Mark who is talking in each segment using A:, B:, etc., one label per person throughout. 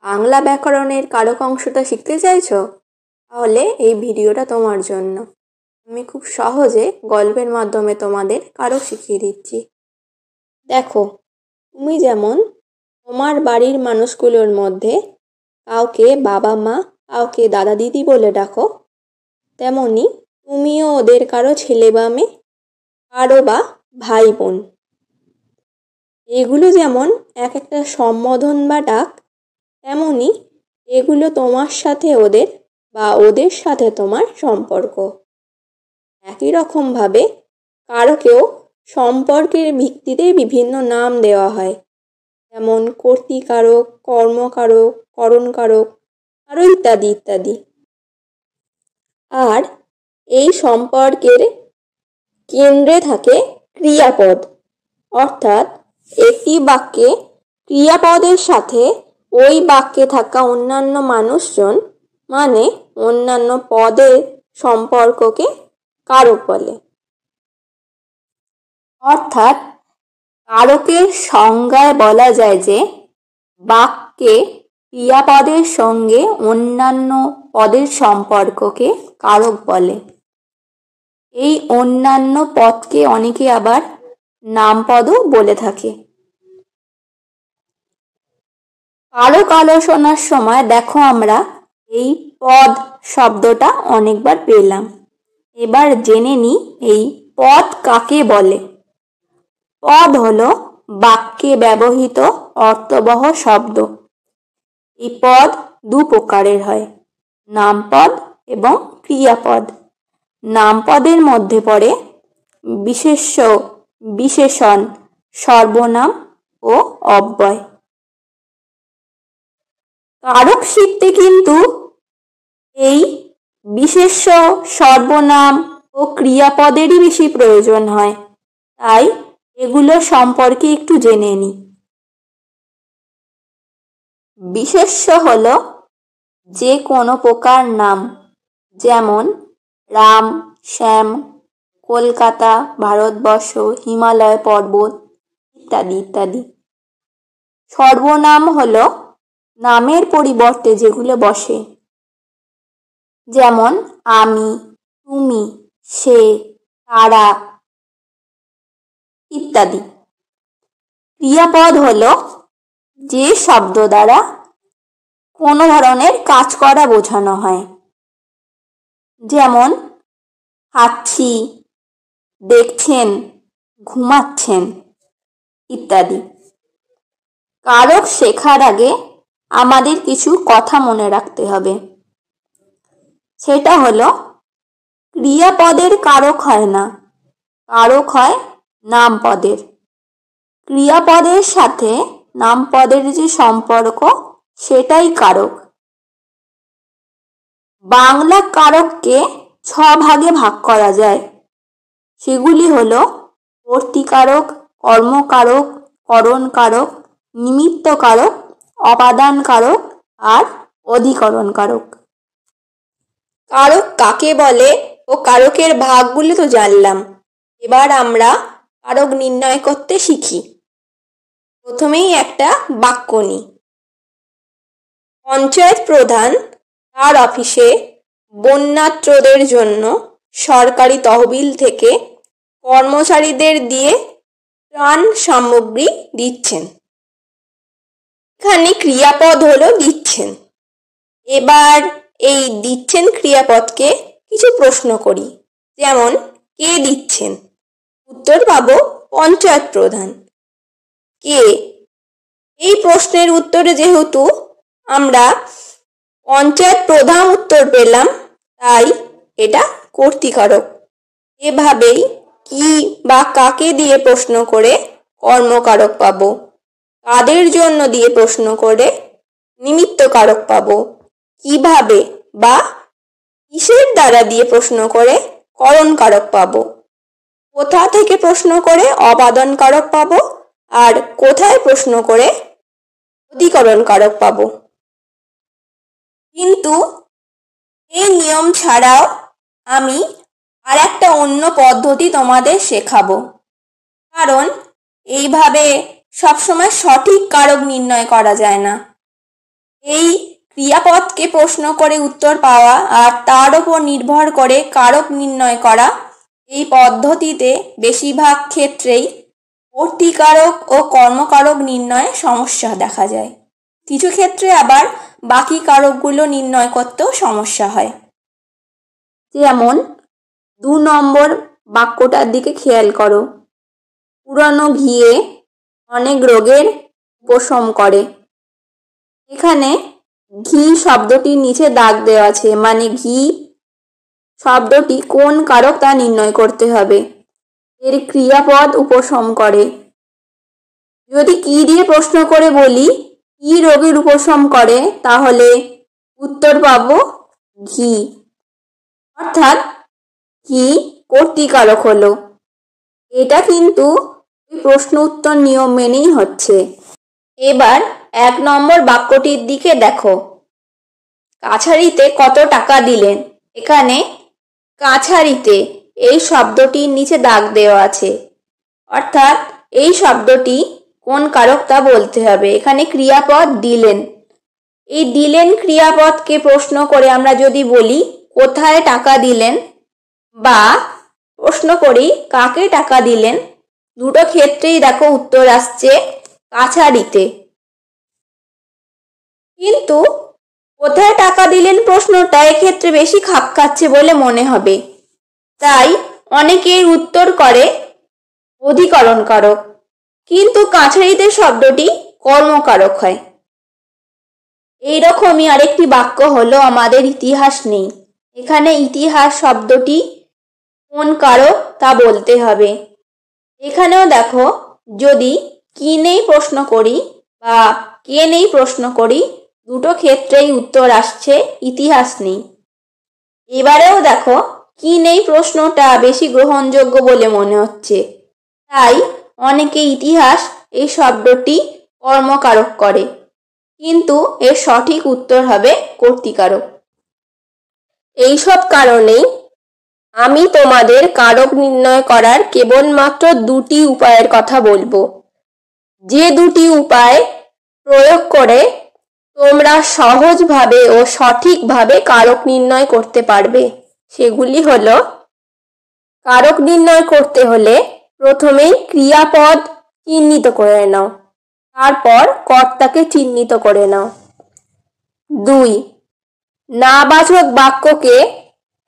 A: বাংলা ব্যাকরণের কারক অংশটা শিখতে চাইছো? তাহলে এই ভিডিওটা তোমার জন্য। আমি খুব সহজে গল্পের মাধ্যমে তোমাদের কারক শিখিয়ে দিচ্ছি। দেখো, তুমি যেমন তোমার বাড়ির মানুষগুলোর মধ্যে কাউকে বাবা মা, কাউকে দাদা দিদি বলে ডাকো, তেমনি তুমিও ওদের কারো ছেলে বা মেয়ে, কারো বা ভাই বোন। এগুলো যেমন এক একটা সম্বোধন বা ডাক, তেমনি এগুলো তোমার সাথে ওদের বা ওদের সাথে তোমার সম্পর্ক। একই রকমভাবে কারকেও সম্পর্কের ভিত্তিতে বিভিন্ন নাম দেওয়া হয়, যেমন কর্তৃকারক, কর্মকারক, করণকারক আরও ইত্যাদি ইত্যাদি। আর এই সম্পর্কের কেন্দ্রে থাকে ক্রিয়াপদ, অর্থাৎ একটি বাক্যে ক্রিয়াপদের সাথে ওই বাক্যে থাকা অন্যান্য মানুষজন মানে অন্যান্য পদের সম্পর্ককে কারক বলে। অর্থাৎ কারকের সংজ্ঞায় বলা যায় যে বাক্যে ক্রিয়াপদের সঙ্গে অন্যান্য পদের সম্পর্ককে কারক বলে। এই অন্যান্য পদকে অনেকে আবার নামপদও বলে থাকে। কারক আলোচনার সময় দেখো আমরা এই পদ শব্দটা অনেকবার পেলাম। এবার জেনে নিই এই পদ কাকে বলে। পদ হলো বাক্যে ব্যবহৃত অর্থবহ শব্দ। এই পদ দু প্রকারের হয়, নামপদ এবং ক্রিয়াপদ। নামপদের মধ্যে পড়ে বিশেষ্য, বিশেষণ, সর্বনাম ও অব্যয়। কারক শিখতে কিন্তু এই বিশেষ্য, সর্বনাম ও ক্রিয়াপদেরই বেশি প্রয়োজন হয়, তাই এগুলো সম্পর্কে একটু জেনে নিই। বিশেষ্য হলো যে কোনো প্রকার নাম, যেমন রাম, শ্যাম, কলকাতা, ভারতবর্ষ, হিমালয় পর্বত ইত্যাদি ইত্যাদি। সর্বনাম হলো নামের পরিবর্তে যেগুলো বসে, যেমন আমি, তুমি, সে, তারা ইত্যাদি। ক্রিয়াপদ হলো যে শব্দ দ্বারা কোনো ধরনের কাজ করা বোঝানো হয়, যেমন খাচ্ছি, দেখছেন, ঘুমাচ্ছেন ইত্যাদি। কারক শেখার আগে আমাদের কিছু কথা মনে রাখতে হবে। সেটা হলো ক্রিয়াপদের কারক হয় না, কারক হয় নামপদের। ক্রিয়াপদের সাথে নামপদের যে সম্পর্ক সেটাই কারক। বাংলা কারককে 6 ভাগে ভাগ করা যায়। সেগুলি হলো কর্তৃকারক, কর্মকারক, করণকারক, নিমিত্তকারক, অপাদানকারক আর অধিকরণকারক। কারক কাকে বলে ও কারকের ভাগগুলো তো জানলাম। এবার আমরা কারক নির্ণয় করতে শিখি। প্রথমেই একটা বাক্য নিই। পঞ্চায়েত প্রধান তার অফিসে বন্যার্তদের জন্য সরকারি তহবিল থেকে কর্মচারীদের দিয়ে ত্রাণ সামগ্রী দিচ্ছেন। এখানে ক্রিয়াপদ হলো দিচ্ছেন। এবার এই দিচ্ছেন ক্রিয়াপদকে কিছু প্রশ্ন করি, যেমন কে দিচ্ছেন? উত্তর পাবো পঞ্চায়েত প্রধান। কে? এই প্রশ্নের উত্তরে যেহেতু আমরা পঞ্চায়েত প্রধান উত্তর পেলাম, তাই এটা কর্তৃকারক। এভাবেই কি বা কাকে দিয়ে প্রশ্ন করে কর্মকারক পাবো, কাদের জন্য দিয়ে প্রশ্ন করে নিমিত্তকারক পাবো, কিভাবে বা কিসের দ্বারা দিয়ে প্রশ্ন করে করণকারক পাবো, কোথা থেকে প্রশ্ন করে অপাদানকারক পাবো, আর কোথায় প্রশ্ন করে অধিকরণকারক পাবো। কিন্তু এই নিয়ম ছাড়াও আমি আর একটা অন্য পদ্ধতি তোমাদের শেখাবো, কারণ এইভাবে সবসময় সঠিক কারক নির্ণয় করা যায় না। এই ক্রিয়াপদকে প্রশ্ন করে উত্তর পাওয়া আর তার উপর নির্ভর করে কারক নির্ণয় করা, এই পদ্ধতিতে বেশিরভাগ ক্ষেত্রেই কর্তৃকারক ও কর্মকারক নির্ণয়ে সমস্যা দেখা যায়। কিছু ক্ষেত্রে আবার বাকি কারকগুলো নির্ণয় করতেও সমস্যা হয়। যেমন 2 নম্বর বাক্যটার দিকে খেয়াল করো। পুরানো ঘিয়ে অনেক রোগের উপশম করে। এখানে ঘি শব্দটির নিচে দাগ দেওয়া আছে, মানে ঘি শব্দটি কোন কারক তা নির্ণয় করতে হবে। এর ক্রিয়াপদ উপশম করে। যদি কি দিয়ে প্রশ্ন করে বলি কি রোগের উপশম করে, তাহলে উত্তর পাবো ঘি, অর্থাৎ ঘি কর্তৃকারক হলো। এটা কিন্তু প্রশ্ন উত্তর নিয়ম মেনেই হচ্ছে। এবার 1 নম্বর বাক্যটির দিকে দেখো। কাছারিতে কত টাকা দিলেন? এখানে কাছারিতে এই শব্দটির নিচে দাগ দেওয়া আছে, অর্থাৎ এই শব্দটি কোন কারক তা বলতে হবে। এখানে ক্রিয়াপদ দিলেন। এই দিলেন ক্রিয়াপদকে প্রশ্ন করে আমরা যদি বলি কোথায় টাকা দিলেন, বা প্রশ্ন করি কাকে টাকা দিলেন, দুটো ক্ষেত্রেই দেখো উত্তর আসছে কাছারিতে। কিন্তু কোথায় টাকা দিলেন প্রশ্নটা এক্ষেত্রে বেশি খাপ খাচ্ছে বলে মনে হবে, তাই অনেকেই উত্তর করে অধিকরণ কারক, কিন্তু কাছারিতে শব্দটি কর্মকারক হয়। এইরকমই আরেকটি বাক্য হলো আমাদের ইতিহাস নেই। এখানে ইতিহাস শব্দটি কোন কারক তা বলতে হবে। এখানেও দেখো যদি কি নেই প্রশ্ন করি বা কে নেই প্রশ্ন করি, দুটো ক্ষেত্রেই উত্তর আসছে ইতিহাস নেই। এবারেও দেখো কি নেই প্রশ্নটা বেশি গ্রহণযোগ্য বলে মনে হচ্ছে, তাই অনেকে ইতিহাস এই শব্দটি কর্মকারক করে, কিন্তু এর সঠিক উত্তর হবে কর্তৃকারক। এইসব কারণেই আমি তোমাদের কারক নির্ণয় করার কেবলমাত্র 2টি উপায়ের কথা বলবো। যে 2টি উপায় প্রয়োগ করে তোমরা সহজভাবে ও সঠিকভাবে কারক নির্ণয় করতে পারবে সেগুলি হলো, কারক নির্ণয় করতে হলে প্রথমেই ক্রিয়াপদ চিহ্নিত করে নাও, তারপর কর্তাকে চিহ্নিত করে নাও। 2, নাবাচক বাক্যকে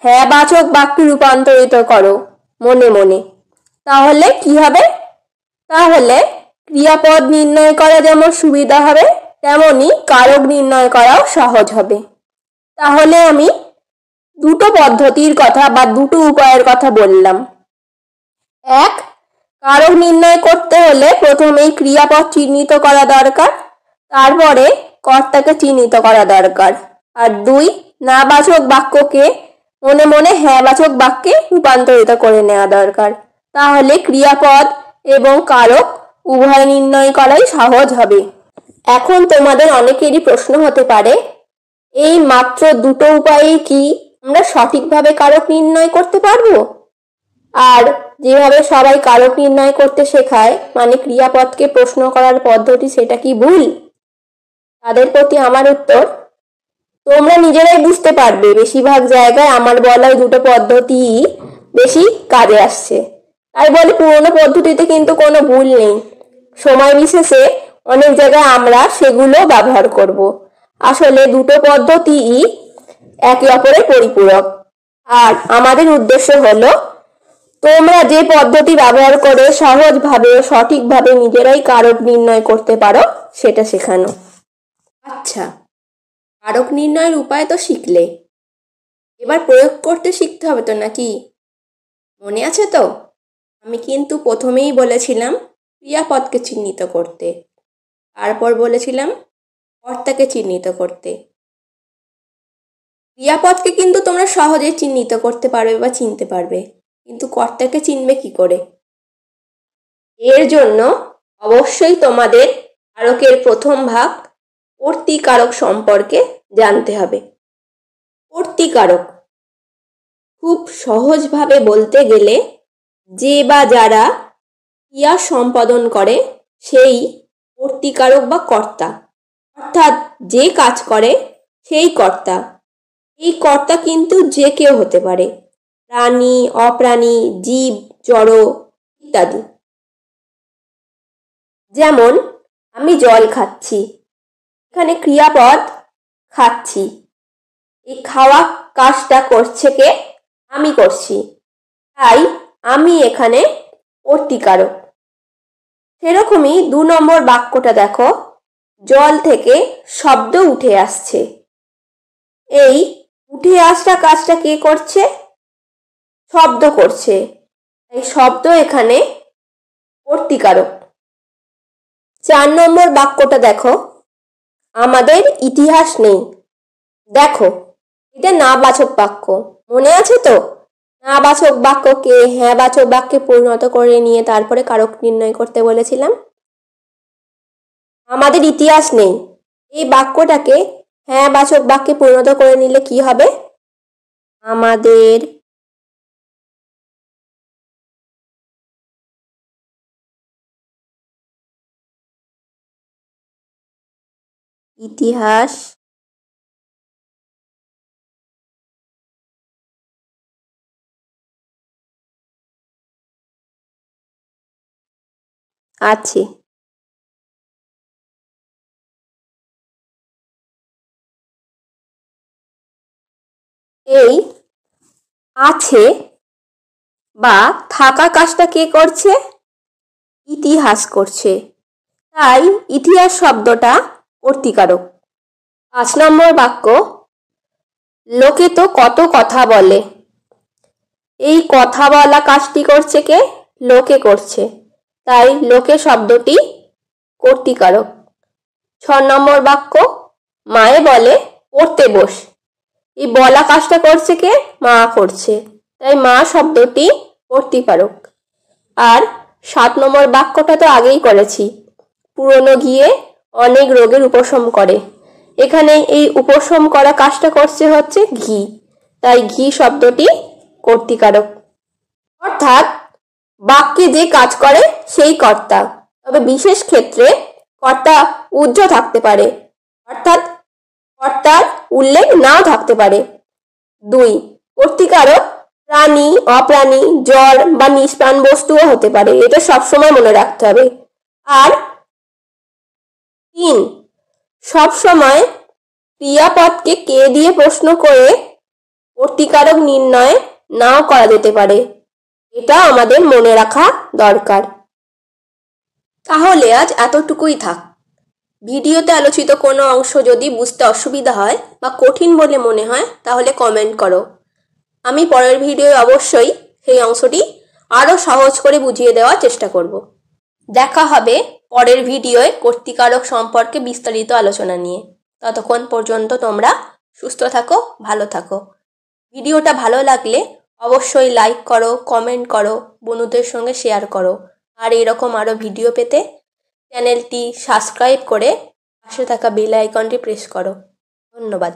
A: হ্যাঁ বাচক বাক্যে রূপান্তরিত করো মনে মনে। তাহলে কি হবে? তাহলে ক্রিয়াপদ নির্ণয় করা যেমন সুবিধা হবে, তেমনি কারক নির্ণয় করাও সহজ হবে। তাহলে আমি দুটো পদ্ধতির কথা বা দুটো উপায়ের কথা বললাম। 1, কারক নির্ণয় করতে হলে প্রথমেই ক্রিয়াপদ চিহ্নিত করা দরকার, তারপরে কর্তাকে চিহ্নিত করা দরকার। আর 2, নাবাচক বাক্যকে মনে মনে হ্যাঁ বাচক বাক্যে রূপান্তরিত করে নেওয়া দরকার। তাহলে ক্রিয়াপদ এবং কারক উভয় নির্ণয় করাই সহজ হবে। এখন তোমাদের অনেকেরই প্রশ্ন হতে পারে, এই মাত্র দুটো উপায়ে কি আমরা সঠিকভাবে কারক নির্ণয় করতে পারবো? আর যেভাবে সবাই কারক নির্ণয় করতে শেখায়, মানে ক্রিয়াপদকে প্রশ্ন করার পদ্ধতি, সেটা কি ভুল? তাদের প্রতি আমার উত্তর, তোমরা নিজেরাই বুঝতে পারবে বেশিরভাগ জায়গায় আমার বলা দুটো পদ্ধতি বেশি কাজে আসছে। তাই বলে পুরোনো পদ্ধতিতে কিন্তু কোনো ভুল নেই। সময় বিশেষে অনেক জায়গায় আমরা সেগুলো ব্যবহার করব। আসলে দুটো পদ্ধতিই একে অপরের পরিপূরক। আর আমাদের উদ্দেশ্য হলো তোমরা যে পদ্ধতি ব্যবহার করে সহজভাবে ও সঠিকভাবে নিজেরাই কারক নির্ণয় করতে পারো সেটা শেখানো। আচ্ছা, কারক নির্ণয়ের উপায় তো শিখলে, এবার প্রয়োগ করতে শিখতে হবে তো নাকি? মনে আছে তো? আমি কিন্তু প্রথমেই বলেছিলাম ক্রিয়াপদকে চিহ্নিত করতে, তারপর বলেছিলাম কর্তাকে চিহ্নিত করতে। ক্রিয়াপদকে কিন্তু তোমরা সহজেই চিহ্নিত করতে পারবে বা চিনতে পারবে, কিন্তু কর্তাকে চিনবে কি করে? এর জন্য অবশ্যই তোমাদের কারকের প্রথম ভাগ কর্তৃকারক সম্পর্কে জানতে হবে। কর্তৃকারক খুব সহজভাবে বলতে গেলে যে বা যারা ক্রিয়া সম্পাদন করে সেই কর্তৃকারক বা কর্তা। অর্থাৎ যে কাজ করে সেই কর্তা। এই কর্তা কিন্তু যে কেউ হতে পারে, প্রাণী, অপ্রাণী, জীব, জড় ইত্যাদি। যেমন আমি জল খাচ্ছি, এখানে ক্রিয়াপদ খাচ্ছি। এই খাওয়া কাজটা করছে কে? আমি করছি, তাই আমি এখানে কর্তৃকারক। সেরকমই 2 নম্বর বাক্যটা দেখো, জল থেকে শব্দ উঠে আসছে। এই উঠে আসা কাজটা কে করছে? শব্দ করছে, এই শব্দ এখানে কর্তৃকারক। 4 নম্বর বাক্যটা দেখো, আমাদের ইতিহাস নেই। দেখো, এটা নাবাচক বাক্য, মনে আছে তো? নাবাচক বাক্যকে হ্যাঁ বাচক বাক্যে পরিণত করে নিয়ে তারপরে কারক নির্ণয় করতে বলেছিলাম। আমাদের ইতিহাস নেই, এই বাক্যটাকে হ্যাঁ বাচক বাক্যে পরিণত করে নিলে কি হবে? আমাদের ইতিহাস আছে। এই আছে বা থাকা কাজটা কে করছে? ইতিহাস করছে, তাই ইতিহাস শব্দটা কর্তৃকারক। 5 নম্বর বাক্য, লোকে তো কত কথা বলে। এই কথা বলা কাজটি করছে কে? লোকে করছে, তাই লোকে শব্দটি কর্তৃকারক। 6 নম্বর বাক্য, মায়ে বলে পড়তে বস। এই বলা কাজটা করছে কে? মা করছে, তাই মা শব্দটি কর্তৃকারক। আর 7 নম্বর বাক্যটা তো আগেই করেছি, পুরনো গিয়ে অনেক রোগের উপশম করে। এখানে এই উপশম করা কাজটা করছে হচ্ছে ঘি, তাই ঘি শব্দটি কর্তৃকারক। অর্থাৎ বাক্যে যে কাজ করে সেই কর্তা, তবে বিশেষ ক্ষেত্রে কর্তা উহ্য থাকতে পারে, অর্থাৎ কর্তার উল্লেখ নাও থাকতে পারে। 2 কর্তৃকারক প্রাণী, অপ্রাণী, জড় বা নিষ্প্রাণ বস্তুও হতে পারে, এটা সবসময় মনে রাখতে হবে। আর 3 সবসময় ক্রিয়াপদকে কে দিয়ে প্রশ্ন করে কর্তৃকারক নির্ণয় নাও করা যেতে পারে, এটা আমাদের মনে রাখা দরকার। তাহলে আজ এতটুকুই থাক। ভিডিওতে আলোচিত কোনো অংশ যদি বুঝতে অসুবিধা হয় বা কঠিন বলে মনে হয় তাহলে কমেন্ট করো, আমি পরের ভিডিওয় অবশ্যই সেই অংশটি আরও সহজ করে বুঝিয়ে দেওয়ার চেষ্টা করব। দেখা হবে পরের ভিডিওয় কর্তৃকারক সম্পর্কে বিস্তারিত আলোচনা নিয়ে। ততক্ষণ পর্যন্ত তোমরা সুস্থ থাকো, ভালো থাকো। ভিডিওটা ভালো লাগলে অবশ্যই লাইক করো, কমেন্ট করো, বন্ধুদের সঙ্গে শেয়ার করো। আর এরকম আরও ভিডিও পেতে চ্যানেলটি সাবস্ক্রাইব করে পাশে থাকা বেল আইকনটি প্রেস করো। ধন্যবাদ।